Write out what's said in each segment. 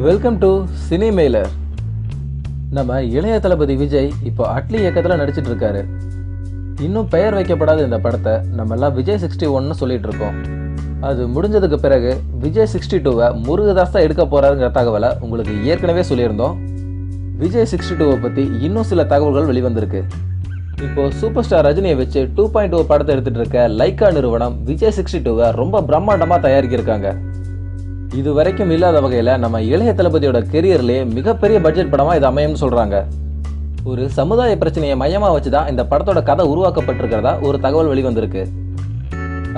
Welcome to சினிமெயிலர். நம்ம இளைய தளபதி விஜய் இப்போ அட்லி இயக்கத்தில் நடிச்சிட்டு இருக்காரு. இன்னும் பெயர் வைக்கப்படாத இந்த படத்தை நம்ம எல்லாம் விஜய் 61ன்னு சொல்லிட்டு இருக்கோம். அது முடிஞ்சதுக்கு பிறகு விஜய் 62வை முருகதாஸ் தான் எடுக்க போறாருங்கிற தகவலை உங்களுக்கு ஏற்கனவே சொல்லியிருந்தோம். விஜய் 62வை பற்றி இன்னும் சில தகவல்கள் வெளிவந்திருக்கு. இப்போ சூப்பர் ஸ்டார் ரஜினியை வச்சு 2.0 படத்தை எடுத்துட்டு இருக்க லைக்கா நிறுவனம் விஜய் 62வை ரொம்ப பிரம்மாண்டமாக தயாரிக்கிருக்காங்க. இது வரைக்கும் இல்லாத வகையில் நம்ம இளைய தளபதியோட கெரியர்லேயே மிகப்பெரிய பட்ஜெட் படமாக இது அமையும்னு சொல்கிறாங்க. ஒரு சமுதாய பிரச்சனையை மையமாக வச்சு தான் இந்த படத்தோட கதை உருவாக்கப்பட்டிருக்கிறதா ஒரு தகவல் வெளிவந்திருக்கு.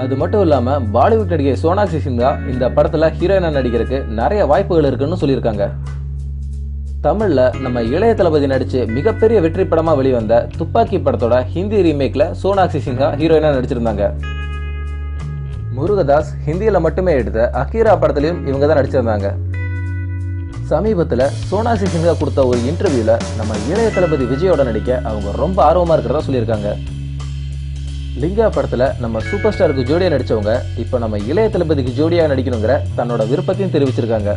அது மட்டும் இல்லாமல் பாலிவுட் நடிகை சோனாக்ஷி சின்ஹா இந்த படத்தில் ஹீரோயினாக நடிக்கிறதுக்கு நிறைய வாய்ப்புகள் இருக்குன்னு சொல்லியிருக்காங்க. தமிழில் நம்ம இளைய தளபதி நடித்து மிகப்பெரிய வெற்றி படமாக வெளிவந்த துப்பாக்கி படத்தோட ஹிந்தி ரீமேக்கில் சோனாக்ஷி சின்ஹா ஹீரோயினாக நடிச்சிருந்தாங்க. முருகதாஸ் ஹிந்தியில் மட்டுமே எடுத்த அக்கீரா படத்துலையும் இவங்க தான் நடிச்சிருந்தாங்க. சமீபத்தில் சோனாக்ஷி சின்ஹா கொடுத்த ஒரு இன்டர்வியூவில் நம்ம இளைய தளபதி விஜயோட நடிக்க அவங்க ரொம்ப ஆர்வமாக இருக்கிறதா சொல்லியிருக்காங்க. லிங்கா படத்தில் நம்ம சூப்பர் ஸ்டாருக்கு ஜோடியாக நடித்தவங்க இப்போ நம்ம இளைய தளபதிக்கு ஜோடியாக நடிக்கணுங்கிற தன்னோட விருப்பத்தையும் தெரிவிச்சிருக்காங்க.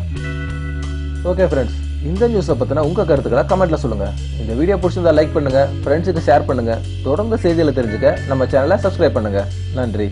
ஓகே ஃப்ரெண்ட்ஸ், இந்த நியூஸை பற்றின உங்கள் கருத்துக்களை கமெண்ட்டில் சொல்லுங்கள். இந்த வீடியோ பிடிச்சிருந்தா லைக் பண்ணுங்கள், ஃப்ரெண்ட்ஸுக்கு ஷேர் பண்ணுங்கள். தொடர்ந்து செய்திகளை தெரிஞ்சுக்க நம்ம சேனலை சப்ஸ்கிரைப் பண்ணுங்கள். நன்றி.